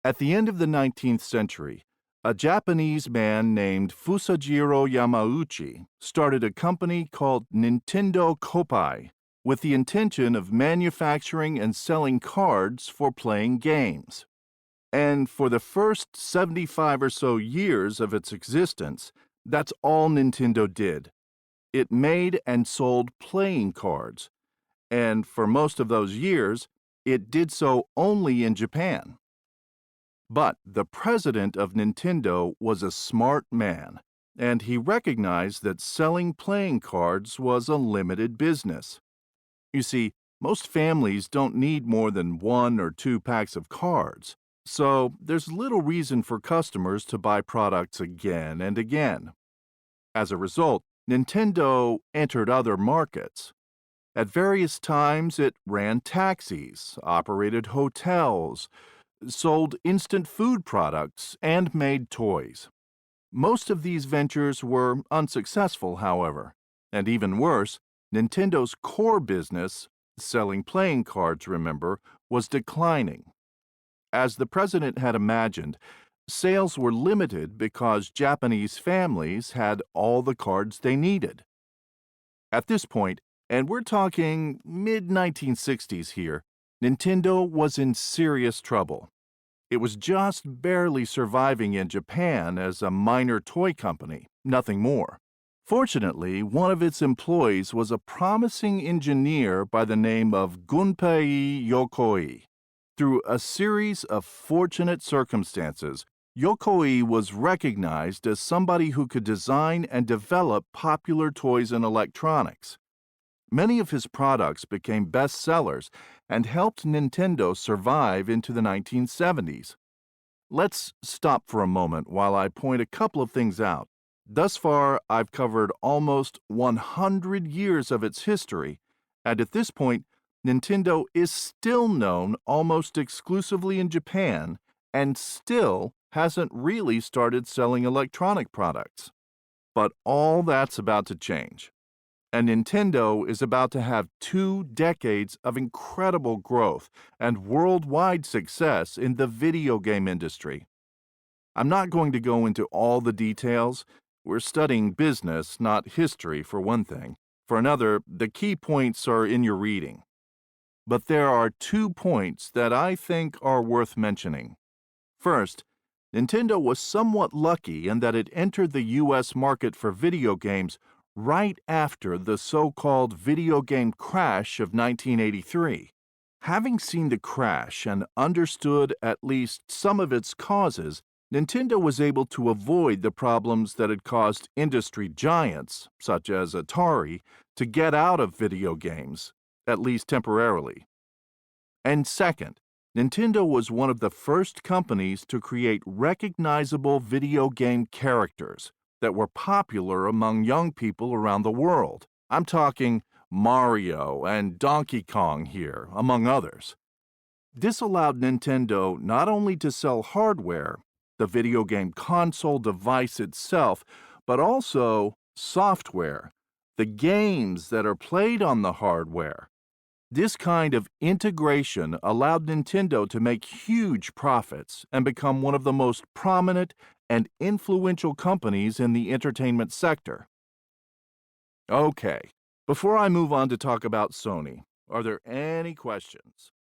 At the end of the 19th century, a Japanese man named Fusajiro Yamauchi started a company called Nintendo Kopai with the intention of manufacturing and selling cards for playing games. And for the first 75 or so years of its existence, that's all Nintendo did. It made and sold playing cards, and for most of those years, it did so only in Japan. But the president of Nintendo was a smart man, and he recognized that selling playing cards was a limited business. You see, most families don't need more than one or two packs of cards, so there's little reason for customers to buy products again and again. As a result, Nintendo entered other markets. At various times, it ran taxis, operated hotels, sold instant food products, and made toys. Most of these ventures were unsuccessful, however, and even worse, Nintendo's core business, selling playing cards, remember, was declining. As the president had imagined, sales were limited because Japanese families had all the cards they needed. At this point, and we're talking mid 1960s here, Nintendo was in serious trouble. It was just barely surviving in Japan as a minor toy company, nothing more. Fortunately, one of its employees was a promising engineer by the name of Gunpei Yokoi. Through a series of fortunate circumstances, Yokoi was recognized as somebody who could design and develop popular toys and electronics. Many of his products became bestsellers and helped Nintendo survive into the 1970s. Let's stop for a moment while I point a couple of things out. Thus far, I've covered almost 100 years of its history, and at this point, Nintendo is still known almost exclusively in Japan and still hasn't really started selling electronic products. But all that's about to change. And Nintendo is about to have 2 decades of incredible growth and worldwide success in the video game industry. I'm not going to go into all the details. We're studying business, not history, for one thing. For another, the key points are in your reading. But there are 2 points that I think are worth mentioning. First, Nintendo was somewhat lucky in that it entered the U.S. market for video games right after the so-called video game crash of 1983. Having seen the crash and understood at least some of its causes, Nintendo was able to avoid the problems that had caused industry giants, such as Atari, to get out of video games, at least temporarily. And second, Nintendo was one of the first companies to create recognizable video game characters that were popular among young people around the world. I'm talking Mario and Donkey Kong here, among others. This allowed Nintendo not only to sell hardware, the video game console device itself, but also software, the games that are played on the hardware. This kind of integration allowed Nintendo to make huge profits and become one of the most prominent and influential companies in the entertainment sector. Okay, before I move on to talk about Sony, are there any questions?